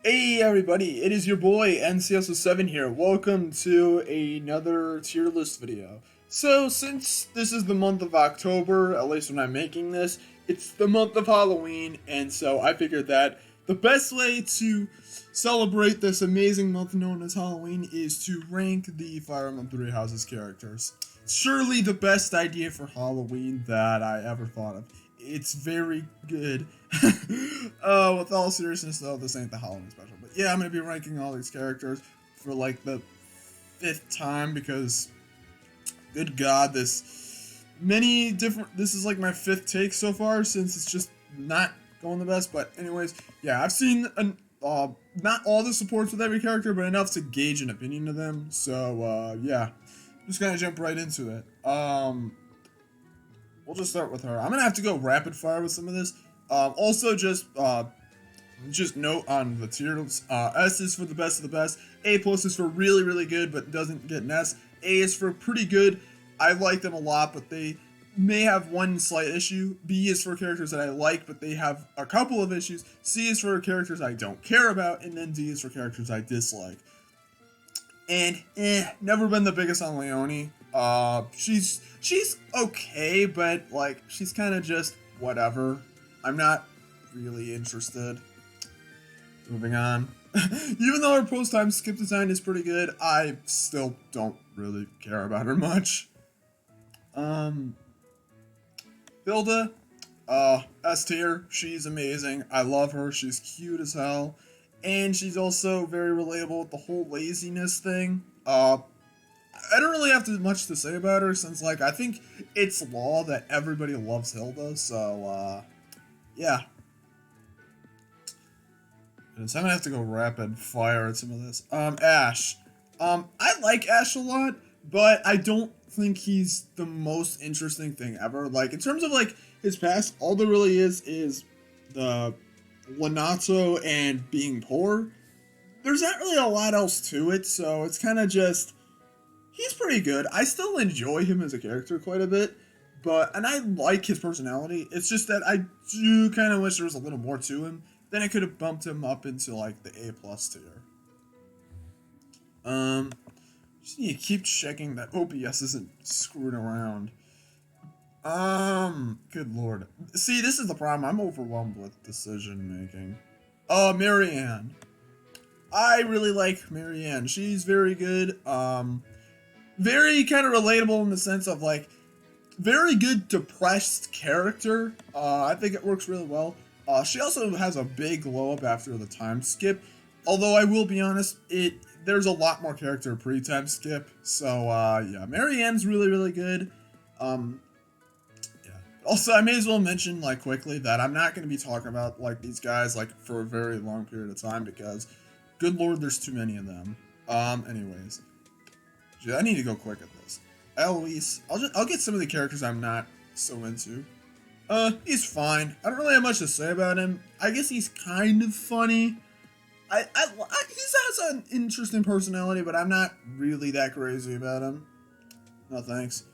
Hey everybody, it is your boy NCS07 here. Welcome to another tier list video. So since this is the month of October, at least when I'm making this, it's the month of Halloween, and so I figured that the best way to celebrate this amazing month known as Halloween is to rank the Fire Emblem Three Houses characters. Surely the best idea for Halloween that I ever thought of. It's very good. With all seriousness though, this ain't the Halloween special. But yeah, I'm gonna be ranking all these characters for like the 5th time because, good God, this is like my 5th take so far since it's just not going the best. But anyways, yeah, I've seen not all the supports with every character, but enough to gauge an opinion of them. So yeah, just gonna jump right into it. We'll just start with her. I'm gonna have to go rapid fire with some of this. Also, just note on the tiers. S is for the best of the best. A plus is for really, really good, but doesn't get an S. A is for pretty good. I like them a lot, but they may have one slight issue. B is for characters that I like, but they have a couple of issues. C is for characters I don't care about, and then D is for characters I dislike. And never been the biggest on Leonie. She's okay, but like she's kind of just whatever. I'm not really interested. Moving on. Even though her post-time skip design is pretty good, I still don't really care about her much. Hilda, S tier. She's amazing. I love her. She's cute as hell. And she's also very relatable with the whole laziness thing. I don't really have too much to say about her since, like, I think it's law that everybody loves Hilda, so, yeah. So I'm gonna have to go rapid fire at some of this. Ash. I like Ash a lot, but I don't think he's the most interesting thing ever. Like, in terms of, like, his past, all there really is the Lanato and being poor. There's not really a lot else to it, so it's kind of just... He's pretty good. I still enjoy him as a character quite a bit, and I like his personality. It's just that I do kind of wish there was a little more to him. Then I could have bumped him up into like the A+ tier. Just need to keep checking that OBS isn't screwing around. Good lord. See, this is the problem. I'm overwhelmed with decision making. Marianne. I really like Marianne. She's very good. Very kind of relatable in the sense of like, very good depressed character. I think it works really well. She also has a big glow up after the time skip. Although I will be honest, there's a lot more character pre-time skip. So yeah, Marianne's really, really good. Yeah. Also, I may as well mention like quickly that I'm not going to be talking about like these guys like for a very long period of time because, good lord, there's too many of them. Anyways. I need to go quick at this. Eloise. I'll get some of the characters I'm not so into. He's fine. I don't really have much to say about him. I guess he's kind of funny. He has an interesting personality, but I'm not really that crazy about him. No thanks.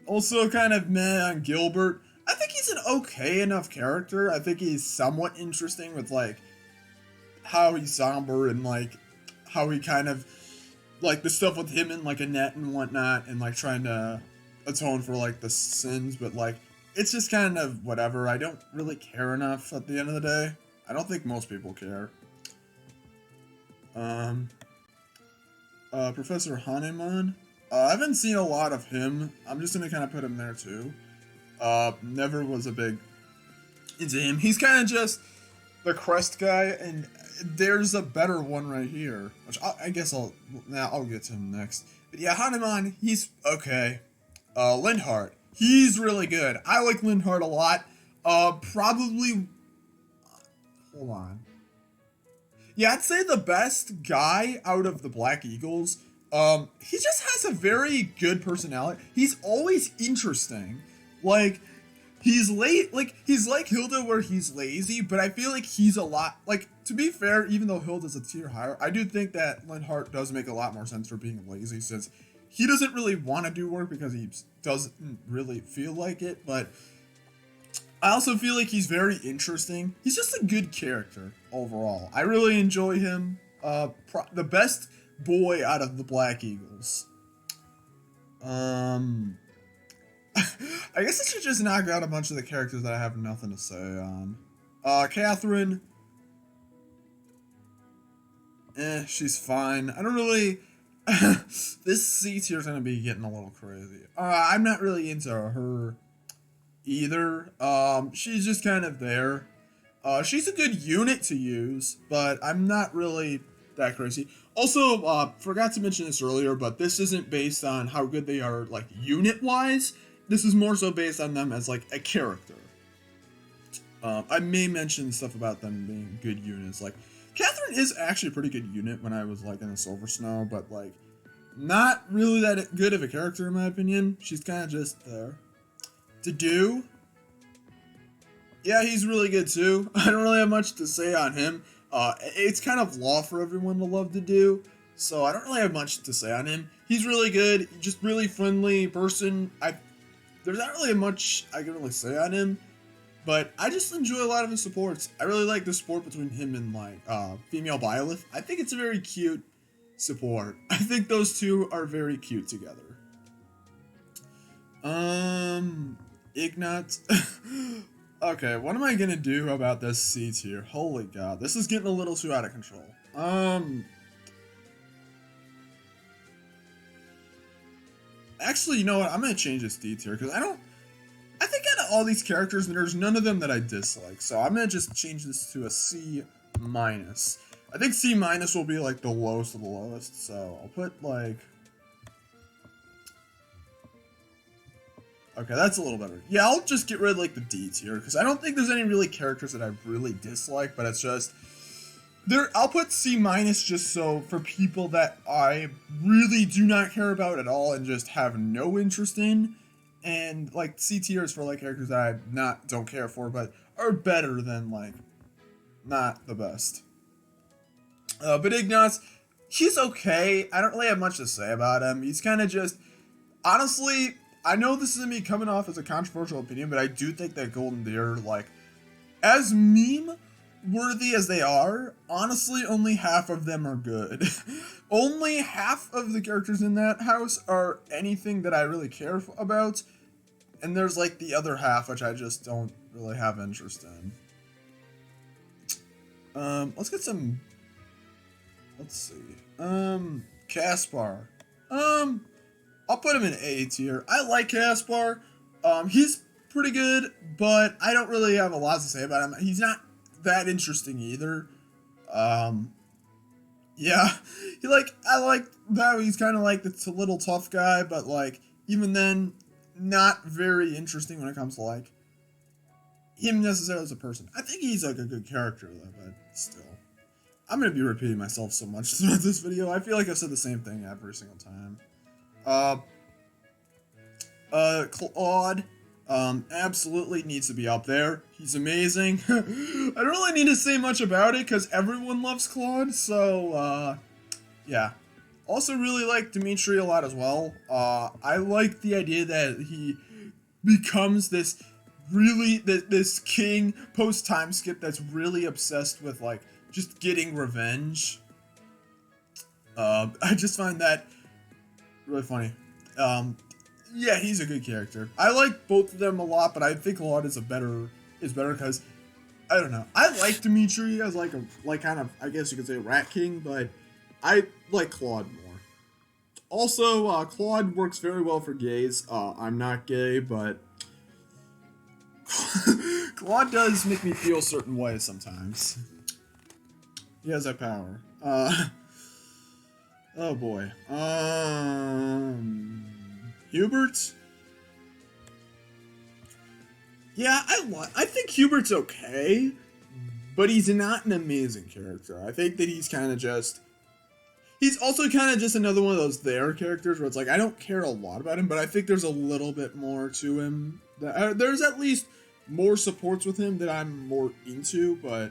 Also kind of meh on Gilbert. I think he's an okay enough character. I think he's somewhat interesting with like how he's somber and like how he kind of, like, the stuff with him and, like, Annette and whatnot, and, like, trying to atone for, like, the sins, but, like, it's just kind of whatever. I don't really care enough at the end of the day. I don't think most people care. Professor Haniman. I haven't seen a lot of him. I'm just gonna kind of put him there, too. Never was a big into him. He's kind of just the crest guy, and there's a better one right here, which I guess I'll get to him next. But yeah, Haniman, he's okay. Linhard, he's really good. I like Linhard a lot. Probably, hold on. Yeah, I'd say the best guy out of the Black Eagles. He just has a very good personality. He's always interesting. Like, he's he's like Hilda where he's lazy, but I feel like he's a lot, like, to be fair, even though Hilda's a tier higher, I do think that Linhard does make a lot more sense for being lazy, since he doesn't really want to do work because he doesn't really feel like it, but I also feel like he's very interesting. He's just a good character overall. I really enjoy him. The best boy out of the Black Eagles. I guess I should just knock out a bunch of the characters that I have nothing to say on. Catherine. She's fine. I don't really... This C tier is going to be getting a little crazy. I'm not really into her either. She's just kind of there. She's a good unit to use, but I'm not really that crazy. Also, forgot to mention this earlier, but this isn't based on how good they are, like, unit-wise. This is more so based on them as, like, a character. I may mention stuff about them being good units. Like, Catherine is actually a pretty good unit when I was, like, in the Silver Snow, but, like, not really that good of a character, in my opinion. She's kind of just there. To do. Yeah, he's really good, too. I don't really have much to say on him. It's kind of law for everyone to love to do, so I don't really have much to say on him. He's really good, just really friendly person. There's not really much I can really say on him, but I just enjoy a lot of his supports. I really like the support between him and, like, female Byleth. I think it's a very cute support. I think those two are very cute together. Ignot. Okay, what am I gonna do about this C tier? Holy god, this is getting a little too out of control. Actually, you know what? I'm gonna change this D tier, because I think out of all these characters, there's none of them that I dislike. So I'm gonna just change this to a C-. I think C- will be, like, the lowest of the lowest, so I'll put, like... Okay, that's a little better. Yeah, I'll just get rid of, like, the D tier, because I don't think there's any really characters that I really dislike, but it's just... I'll put C- just so for people that I really do not care about at all and just have no interest in, and, like, C tier is for, like, characters that I don't care for, but are better than, like, not the best. But Ignos, he's okay. I don't really have much to say about him. He's kind of just... Honestly... I know this is me coming off as a controversial opinion, but I do think that Golden Deer, like, as meme-worthy as they are, honestly, only half of them are good. Only half of the characters in that house are anything that I really care about, and there's, like, the other half, which I just don't really have interest in. Let's get some... Let's see. Kaspar. I'll put him in A tier. I like Kaspar. He's pretty good, but I don't really have a lot to say about him. He's not that interesting either. Yeah. I like that he's kind of like this little tough guy, but, like, even then, not very interesting when it comes to, like, him necessarily as a person. I think he's, like, a good character, though, but still. I'm gonna be repeating myself so much throughout this video. I feel like I've said the same thing every single time. Claude, absolutely needs to be up there. He's amazing. I don't really need to say much about it, because everyone loves Claude, so, yeah. Also really like Dimitri a lot as well. I like the idea that he becomes this king post-time skip that's really obsessed with, like, just getting revenge. I just find that really funny. Yeah, he's a good character. I like both of them a lot, but I think Claude is better because, I don't know. I like Dimitri as like kind of, I guess you could say, Rat King, but I like Claude more. Also, Claude works very well for gays. I'm not gay, but Claude does make me feel certain ways sometimes. He has that power. Oh boy. Hubert? Yeah, I think Hubert's okay, but he's not an amazing character. I think that he's kind of just... He's also kind of just another one of those characters where it's like, I don't care a lot about him, but I think there's a little bit more to him. There's at least more supports with him that I'm more into, but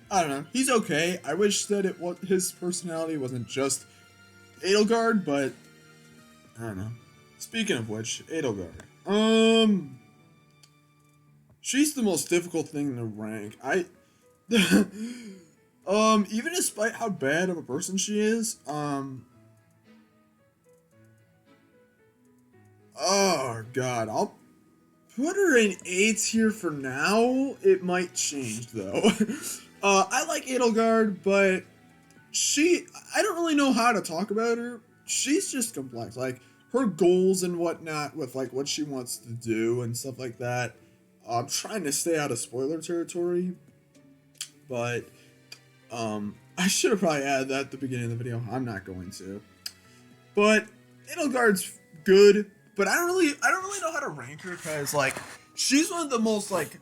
I don't know. He's okay. I wish that his personality wasn't just Edelgard, but I don't know. Speaking of which, Edelgard. She's the most difficult thing to rank. Even despite how bad of a person she is, oh god, I'll put her in 8 here for now. It might change though. I like Edelgard, but I don't really know how to talk about her. She's just complex. Like, her goals and whatnot with, like, what she wants to do and stuff like that. I'm trying to stay out of spoiler territory, but, I should have probably added that at the beginning of the video. I'm not going to. But, Edelgard's good, but I don't really know how to rank her, because, like, she's one of the most, like,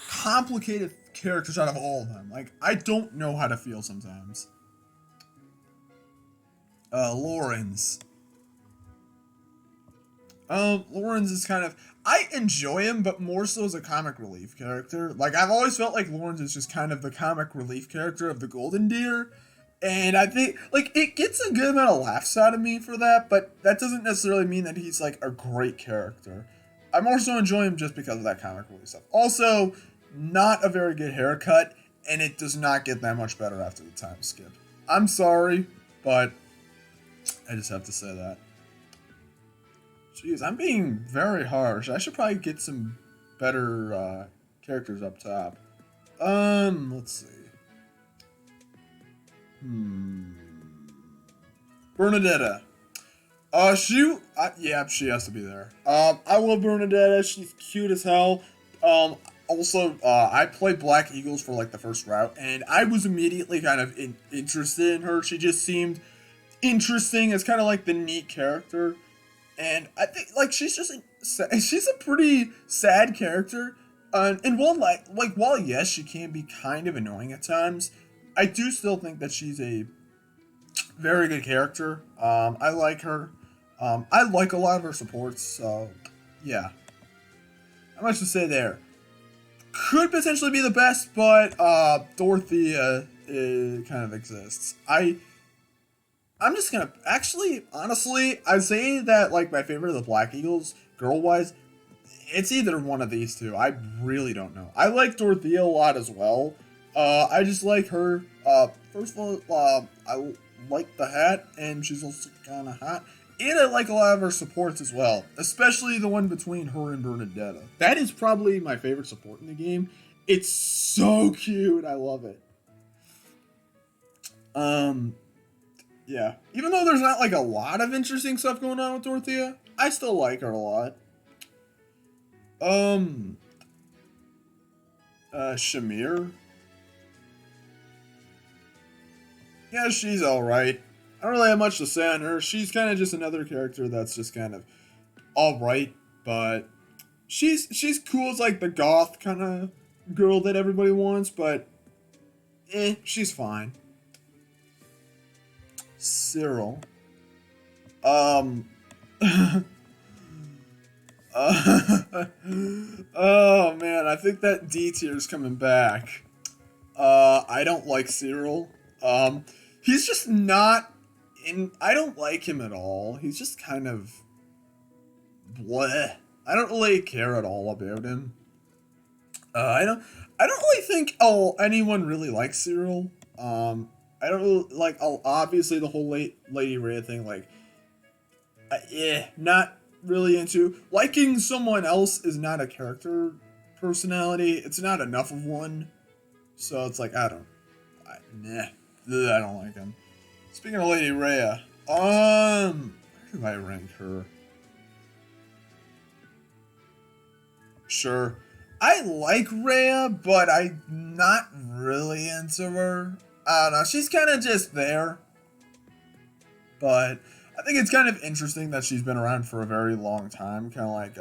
complicated characters out of all of them. Like, I don't know how to feel sometimes. Lorenz. Lorenz is kind of... I enjoy him, but more so as a comic relief character. Like, I've always felt like Lorenz is just kind of the comic relief character of the Golden Deer. And I think, like, it gets a good amount of laughs out of me for that, but that doesn't necessarily mean that he's, like, a great character. I more so enjoy him just because of that comic relief stuff. Also, not a very good haircut, and it does not get that much better after the time skip. I'm sorry, but... I just have to say that. Jeez, I'm being very harsh. I should probably get some better characters up top. Let's see. Bernadette. Yeah, she has to be there. I love Bernadette. She's cute as hell. Also, I played Black Eagles for, like, the first route, and I was immediately kind of interested in her. She just seemed interesting as kind of like the neat character, and I think, like, she's a pretty sad character, and while yes, she can be kind of annoying at times, I do still think that she's a very good character. I like her. I like a lot of her supports, so yeah, not much to say there. Could potentially be the best, but Dorothea kind of exists. I'm just gonna... Actually, honestly, I'd say that, like, my favorite of the Black Eagles, girl-wise, it's either one of these two. I really don't know. I like Dorothea a lot as well. I just like her. First of all, I like the hat, and she's also kind of hot. And I like a lot of her supports as well, especially the one between her and Bernadette. That is probably my favorite support in the game. It's so cute. I love it. Yeah. Even though there's not, like, a lot of interesting stuff going on with Dorothea, I still like her a lot. Shamir. Yeah, she's alright. I don't really have much to say on her. She's kind of just another character that's just kind of alright, but she's cool as, like, the goth kind of girl that everybody wants, but she's fine. Cyril. Oh man, I think that D tier's coming back. I don't like Cyril. He's just not I don't like him at all. He's just kind of bleh. I don't really care at all about him. I don't really think anyone really likes Cyril. I don't really, like, obviously the whole Lady Rhea thing, like, not really into. Liking someone else is not a character personality. It's not enough of one. So it's like, I don't like him. Speaking of Lady Rhea, where do I rank her? Sure. I like Rhea, but I'm not really into her. I don't know, she's kind of just there. But I think it's kind of interesting that she's been around for a very long time. Kind of like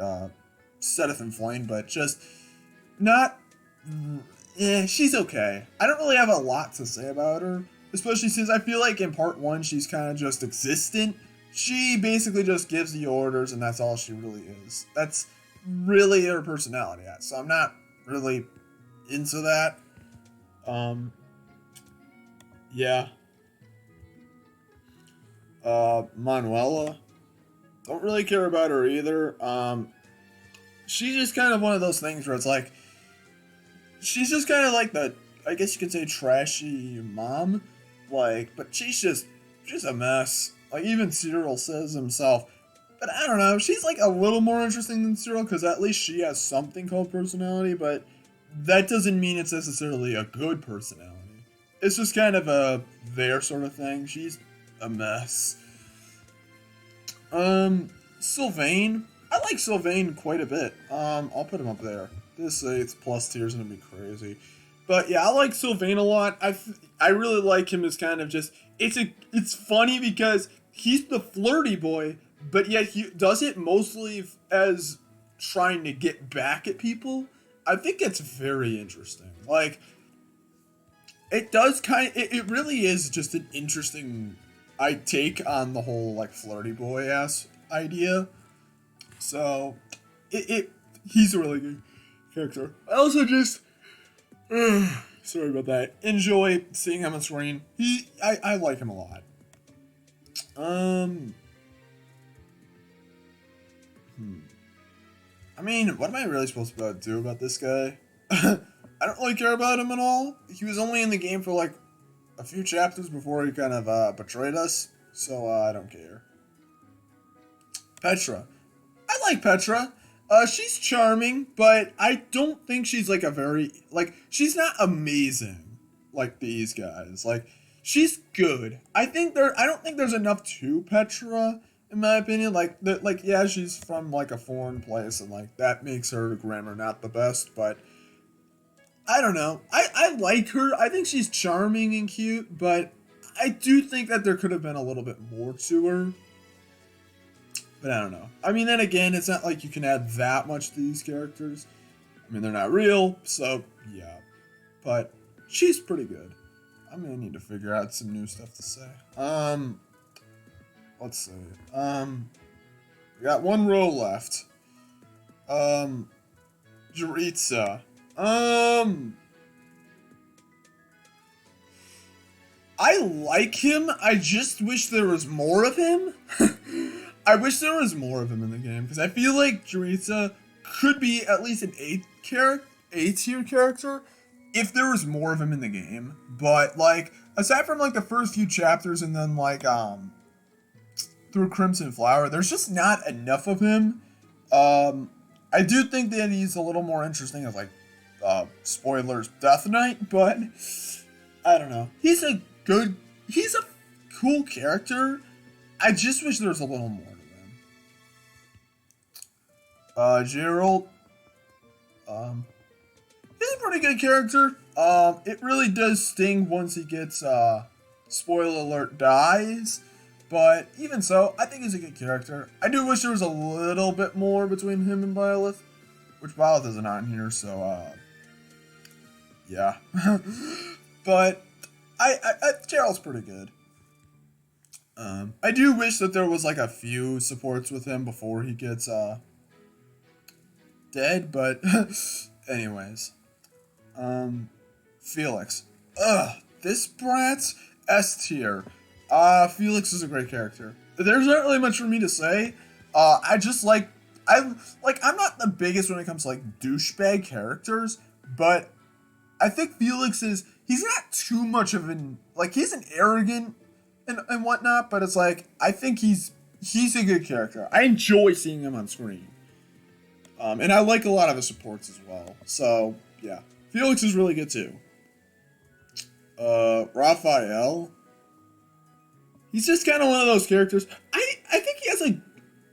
Sedith and Flame, but just not... Yeah, she's okay. I don't really have a lot to say about her. Especially since I feel like in part 1, she's kind of just existent. She basically just gives the orders, and that's all she really is. That's really her personality. So I'm not really into that. Yeah. Manuela. Don't really care about her either. She's just kind of one of those things where it's like, she's just kind of like the, I guess you could say, trashy mom. Like, but she's a mess. Like, even Cyril says himself. But I don't know, she's like a little more interesting than Cyril, because at least she has something called personality, but that doesn't mean it's necessarily a good personality. It's just kind of a there sort of thing. She's a mess. Sylvain. I like Sylvain quite a bit. I'll put him up there. This it's plus tier is gonna be crazy. But yeah, I like Sylvain a lot. I really like him as kind of just, it's funny because he's the flirty boy, but yet he does it mostly as trying to get back at people. I think it's very interesting. Like, it does it really is just an interesting take on the whole like flirty boy ass idea. So he's a really good character. I also just sorry about that. Enjoy seeing him on screen. I like him a lot. I mean, what am I really supposed to do about this guy? I don't really care about him at all. He was only in the game for like a few chapters before he kind of betrayed us, so I don't care. Petra. I like Petra. She's charming, but I don't think she's like a very, like, she's not amazing like these guys. Like, she's good. I don't think there's enough to Petra, in my opinion. Like, yeah, she's from like a foreign place, and like that makes her grammar not the best, but I don't know. I like her. I think she's charming and cute, but I do think that there could have been a little bit more to her. But I don't know. I mean, then again, it's not like you can add that much to these characters. I mean, they're not real, so yeah. But she's pretty good. I'm gonna need to figure out some new stuff to say. Let's see. We got one row left. Dorothea. I like him. I just wish there was more of him. I wish there was more of him in the game, because I feel like Dorothea could be at least an A-tier character if there was more of him in the game. But like, aside from like the first few chapters and then like through Crimson Flower, there's just not enough of him. I do think that he's a little more interesting as like spoilers, Death Knight, but I don't know. He's a cool character. I just wish there was a little more to him. Gerald. He's a pretty good character. It really does sting once he gets, spoiler alert, dies. But even so, I think he's a good character. I do wish there was a little bit more between him and Violet. Which Violet isn't on here, so, yeah. But Gerald's pretty good. I do wish that there was like a few supports with him before he gets dead, but anyways. Felix. This brat's S tier. Felix is a great character. There's not really much for me to say. I'm not the biggest when it comes to like douchebag characters, but I think Felix he's not too much of an, like, he's an arrogant and whatnot, but it's like, I think he's a good character. I enjoy seeing him on screen. And I like a lot of his supports as well. So, yeah. Felix is really good too. Raphael. He's just kind of one of those characters. I think he has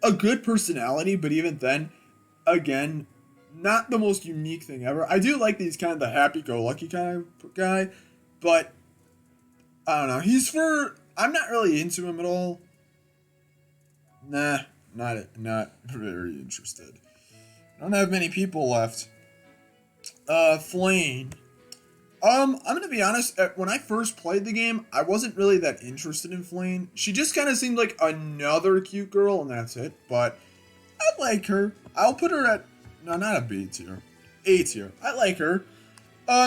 a good personality, but even then, again, not the most unique thing ever. I do like that he's kind of the happy-go-lucky kind of guy, but I don't know. I'm not really into him at all. Nah, not very interested. I don't have many people left. Flame. I'm gonna be honest, when I first played the game, I wasn't really that interested in Flame. She just kind of seemed like another cute girl, and that's it. But I like her. I'll put her at, no, not a B tier. A tier. I like her.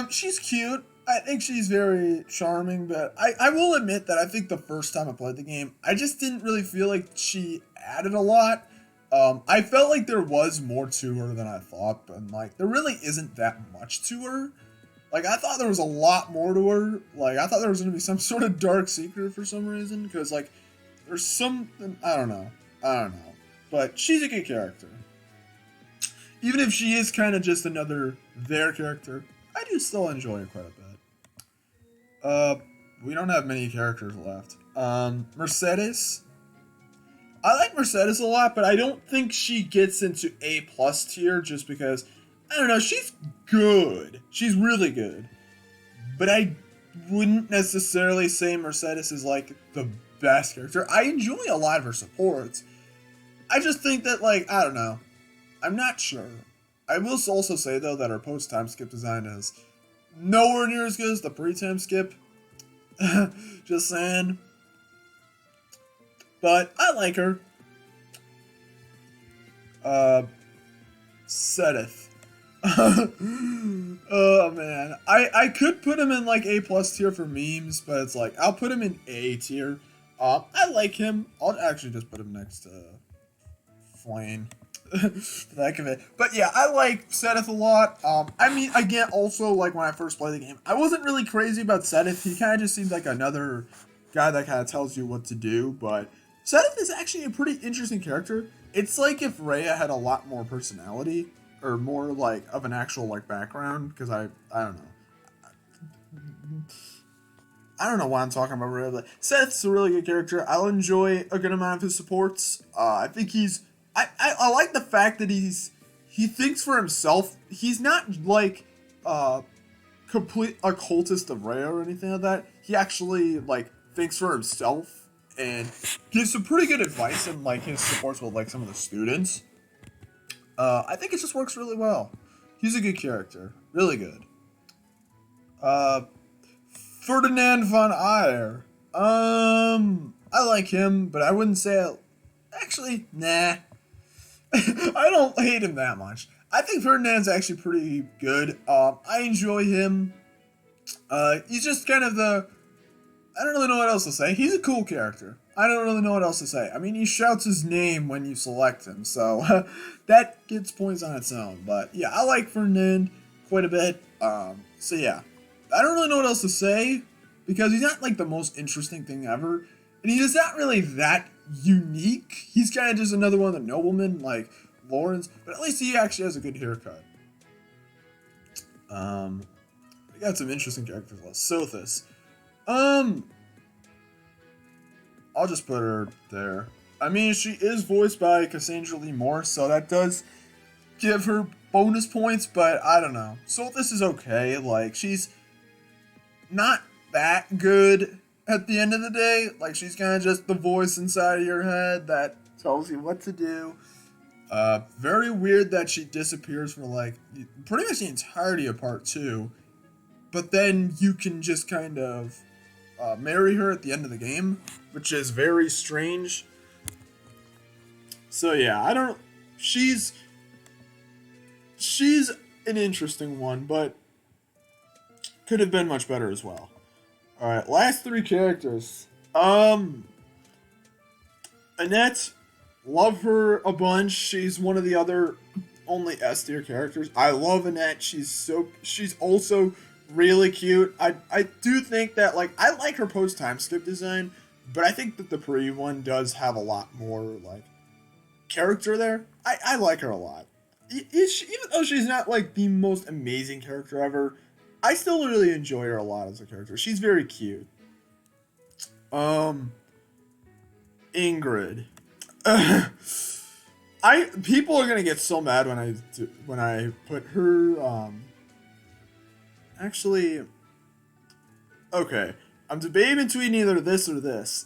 She's cute. I think she's very charming, but I will admit that I think the first time I played the game, I just didn't really feel like she added a lot. I felt like there was more to her than I thought, but like, there really isn't that much to her. Like, I thought there was a lot more to her. Like, I thought there was going to be some sort of dark secret for some reason. Because, like, there's something... I don't know. But she's a good character. Even if she is kind of just another their character, I do still enjoy her quite a bit. We don't have many characters left. Mercedes. I like Mercedes a lot, but I don't think she gets into A+ tier just because, I don't know, she's good. She's really good. But I wouldn't necessarily say Mercedes is, like, the best character. I enjoy a lot of her supports. I just think that, like, I don't know. I'm not sure. I will also say, though, that her post-time skip design is nowhere near as good as the pre-time skip. Just saying. But I like her. Sedith. Oh, man. I could put him in, like, A+ tier for memes, but it's like, I'll put him in A tier. I like him. I'll actually just put him next to Flame. For the heck of it. But yeah, I like Sedith a lot. I mean, again, also, like, when I first played the game, I wasn't really crazy about Sedith. He kind of just seemed like another guy that kind of tells you what to do, but Sedith is actually a pretty interesting character. It's like if Rhea had a lot more personality, or more, like, of an actual, like, background, because I don't know. I don't know why I'm talking about Rhea, but Sedith's a really good character. I'll enjoy a good amount of his supports. I think he's... I like the fact that he thinks for himself. He's not like complete occultist of Rhea or anything like that. He actually like thinks for himself and gives some pretty good advice in like his supports with like some of the students. I think it just works really well. He's a good character, really good. Ferdinand von Eyre. I like him, but I wouldn't say actually, nah. I don't hate him that much. I think Ferdinand's actually pretty good. I enjoy him. He's just kind of the... I don't really know what else to say. He's a cool character. I don't really know what else to say. I mean, he shouts his name when you select him, so that gets points on its own. But yeah, I like Ferdinand quite a bit. So yeah, I don't really know what else to say because he's not like the most interesting thing ever, and he's not really that unique. He's kind of just another one of the noblemen like Lawrence, but at least he actually has a good haircut. We got some interesting characters left. Sothus. I'll just put her there. I mean, she is voiced by Cassandra Lee Morse, so that does give her bonus points, but I don't know. Sothus is okay. Like, she's not that good at the end of the day. Like, she's kind of just the voice inside of your head that tells you what to do. Very weird that she disappears for, like, pretty much the entirety of part 2. But then you can just kind of marry her at the end of the game, which is very strange. So yeah, I don't... She's an interesting one, but could have been much better as well. Alright, last 3 characters. Annette, love her a bunch. She's one of the other only S tier characters. I love Annette. She's also really cute. I do think that, like, I like her post-time skip design, but I think that the pre one does have a lot more, like, character there. I like her a lot. Even though she's not, like, the most amazing character ever, I still really enjoy her a lot as a character. She's very cute. Ingrid. People are gonna get so mad when I put her, actually, okay. I'm debating between either this or this.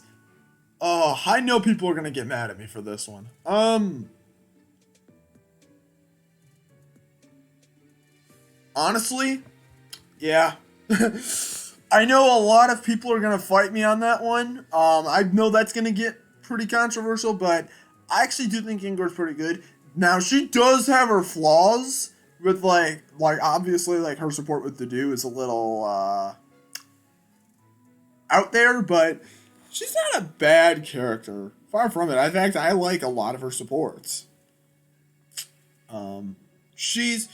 Oh, I know people are gonna get mad at me for this one. Honestly, yeah. I know a lot of people are gonna fight me on that one. I know that's gonna get pretty controversial, but I actually do think Ingrid's pretty good. Now, she does have her flaws with, like obviously, like, her support with the do is a little, out there, but she's not a bad character. Far from it. In fact, I like a lot of her supports. She's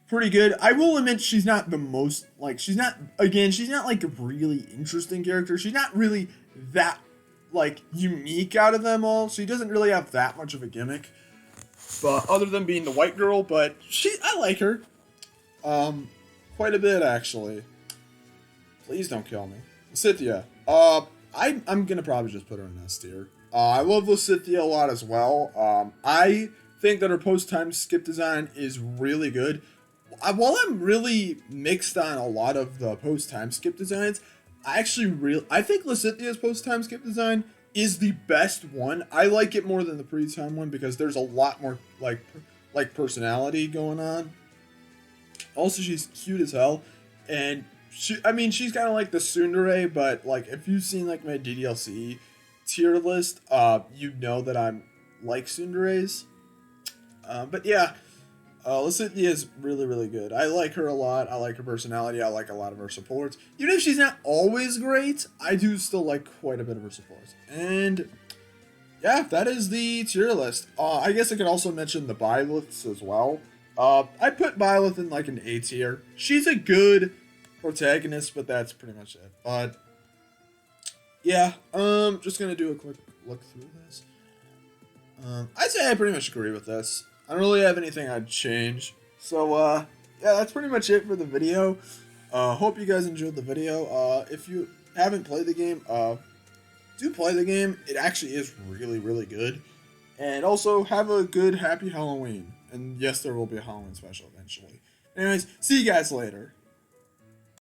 pretty good. I will admit she's not the most, like, she's not like a really interesting character. She's not really that, like, unique out of them all. She doesn't really have that much of a gimmick. But other than being the white girl, but I like her. Quite a bit, actually. Please don't kill me. Cynthia. I'm gonna probably just put her in S tier. I love Cynthia a lot as well. I think that her post-time skip design is really good. While I'm really mixed on a lot of the post-time skip designs, I think Cynthia's post-time skip design is the best one. I like it more than the pre-time one because there's a lot more like personality going on. Also, she's cute as hell, and she's kind of like the tsundere, but like if you've seen like my DDLC tier list, you know that I'm like tsunderes. But yeah, Cynthia is really, really good. I like her a lot. I like her personality. I like a lot of her supports. Even if she's not always great, I do still like quite a bit of her supports. And yeah, that is the tier list. I guess I could also mention the Byleths as well. I put Byleth in like an A tier. She's a good protagonist, but that's pretty much it. But yeah, just gonna do a quick look through this. I'd say I pretty much agree with this. I don't really have anything I'd change. So, yeah, that's pretty much it for the video. Hope you guys enjoyed the video. If you haven't played the game, do play the game. It actually is really, really good. And also, have a good, happy Halloween. And yes, there will be a Halloween special eventually. Anyways, see you guys later.